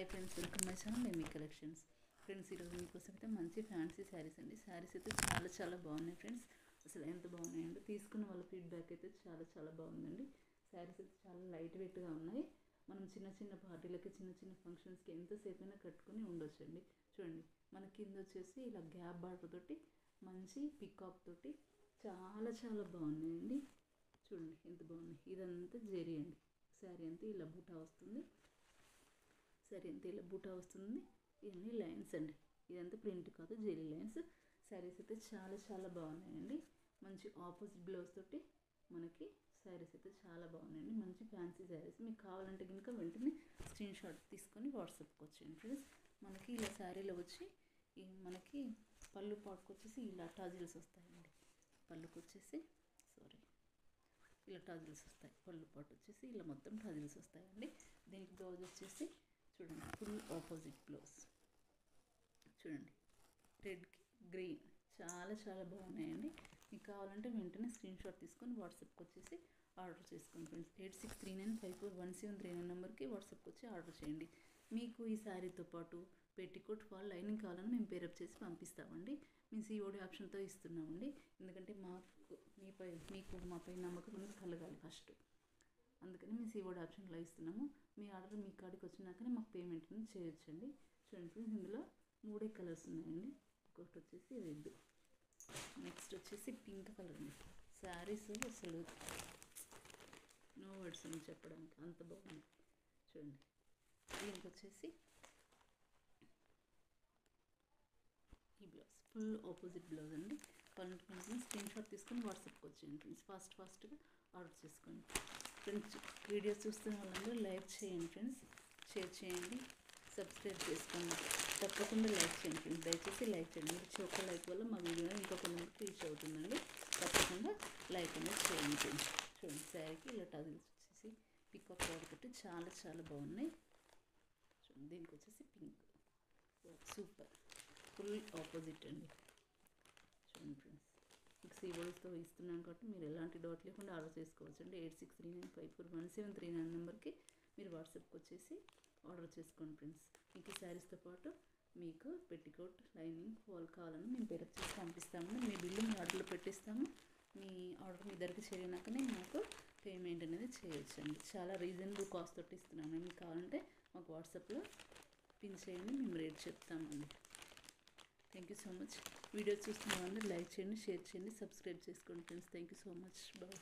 Hi friends, welcome my channel ఏమీ collections. Friends, ఈరోజు మీకోసం అయితే మంచి ఫ్యాన్సీ శారీస్ అండి. శారీస్ అయితే చాలా బాగున్నాయి ఫ్రెండ్స్. అసలు ఎంత బాగున్నాయండి. తీసుకున్న వాళ్ళ ఫీడ్బ్యాక్ అయితే చాలా బాగుందండి. శారీస్ అయితే చాలా లైట్ వెయిట్గా ఉన్నాయి. మనం చిన్న పార్టీలకి చిన్న ఫంక్షన్స్కి ఎంతసేపు అయినా కట్టుకుని ఉండొచ్చండి. చూడండి, మన కింద వచ్చేసి ఇలా గ్యాప్ బార్డర్ తోటి మంచి పికాక్ తోటి చాలా బాగున్నాయండి. చూడండి ఎంత బాగున్నాయి. ఇదంతా జెరీ అండి. శారీ అంతా ఇలా బూటా వస్తుంది. శారీ అంతా ఇలా బూటా వస్తుంది. ఇవన్నీ లైన్స్ అండి. ఇదంతా ప్రింట్ కాదు, జెరీ లైన్స్. శారీస్ అయితే చాలా బాగున్నాయండి. మంచి ఆపోజిట్ బ్లౌజ్ తోటి మనకి శారీస్ అయితే చాలా బాగున్నాయండి. మంచి ఫ్యాన్సీ శారీస్. మీకు కావాలంటే కనుక వెంటనే స్క్రీన్ షాట్ తీసుకొని వాట్సాప్కి వచ్చేయండి ఫ్రెండ్స్. మనకి ఇలా శారీలో వచ్చి మనకి పళ్ళు పాటుకు వచ్చేసి ఇలా టాజిల్స్ వస్తాయండి. పళ్ళుకి వచ్చేసి ఇలా టాజిల్స్ వస్తాయి. పళ్ళు పాటు వచ్చేసి ఇలా మొత్తం టాజిల్స్ వస్తాయండి. దీనికి బ్లౌజ్ వచ్చేసి చూడండి, ఫుల్ ఆపోజిట్ బ్లౌజ్. చూడండి, రెడ్కి గ్రీన్ చాలా బాగున్నాయండి. మీకు కావాలంటే వెంటనే స్క్రీన్ షాట్ తీసుకొని వాట్సాప్కి వచ్చేసి ఆర్డర్ చేసుకోండి ఫ్రెండ్స్. 8639541739 నెంబర్కి వాట్సాప్కి వచ్చి ఆర్డర్ చేయండి. మీకు ఈ శారీతో పాటు పెట్టికోట్ ఫాల్ లైనింగ్ కావాలని మేము పేరప్ చేసి పంపిస్తామండి. మేము COD ఆప్షన్తో ఇస్తున్నామండి. ఎందుకంటే మీకు మాపై నమ్మకం అనేది కలగాలి ఫస్ట్. అందుకని మేము COD ఆప్షన్లో ఇస్తున్నాము. మీ ఆర్డర్ మీ కాడికి వచ్చినాకనే మాకు పేమెంట్ అనేది చేయొచ్చండి. చూడండి ఫ్రెండ్స్, ఇందులో 3 కలర్స్ ఉన్నాయండి. ఒకటి వచ్చేసి రెడ్, నెక్స్ట్ వచ్చేసి పింక్ కలర్ అండి. శారీస్ అసలు నో వర్డ్స్ అని చెప్పడానికి అంత బాగుంది. చూడండి, దీనికి వచ్చేసి ఈ బ్లౌజ్ ఫుల్ ఆపోజిట్ బ్లౌజ్ అండి. కావాలంటే స్క్రీన్ షాట్ తీసుకొని వాట్సాప్కి వచ్చేయండి ఫ్రెండ్స్. ఫాస్ట్గా ఆర్డర్ చేసుకోండి ఫ్రెండ్స్. వీడియోస్ చూస్తున్న వాళ్ళందరూ లైక్ చేయండి ఫ్రెండ్స్, షేర్ చేయండి, సబ్స్క్రైబ్ చేసుకోండి. తప్పకుండా లైక్ చేయండి ఫ్రెండ్స్. దయచేసి లైక్ చేయండి. మీరు ఒక్క లైక్ వల్ల మా వీడియో ఇంకా కొంతమందికి రీచ్ అవుతుందండి. తప్పకుండా లైక్ అనేది చేయండి ఫ్రెండ్స్. చూడండి, శారీకి ఇలా టజిల్స్ వచ్చేసి పికాక్ బార్డర్ తోటి చాలా బాగున్నాయి. చూడండి, దీనికి వచ్చేసి పింక్ సూపర్ ఫుల్ ఆపోజిట్ అండి. చూడండి ఫ్రెండ్స్, మీకు CODతో ఇస్తున్నాం కాబట్టి మీరు ఎలాంటి డౌట్ లేకుండా ఆర్డర్ చేసుకోవచ్చు అండి. 8639541739 నెంబర్కి మీరు వాట్సాప్కి వచ్చేసి ఆర్డర్ చేసుకోండి ఫ్రెండ్స్. మీకు ఈ శారీస్తో పాటు మీకు పెట్టికోట్ లైనింగ్ ఫాల్ కావాలని మేము పేరప్ చేసి పంపిస్తాము. మీ బిల్లు మీ ఆర్డర్లో పెట్టిస్తాము. మీ ఆర్డర్ మీ దగ్గరికి చేరినాకనే మాకు పేమెంట్ అనేది చేయొచ్చండి. చాలా రీజనబుల్ కాస్ట్ తోటి ఇస్తున్నాము. మీకు కావాలంటే మాకు వాట్సాప్లో పిన్ చేయండి, మేము రేట్ చెప్తామండి. Thank you so much. Video చూస్తున్న వాళ్ళు లైక్ చేయండి, షేర్ చేయండి, సబ్స్క్రైబ్ చేసుకోండి friends. Thank you so much. Bye.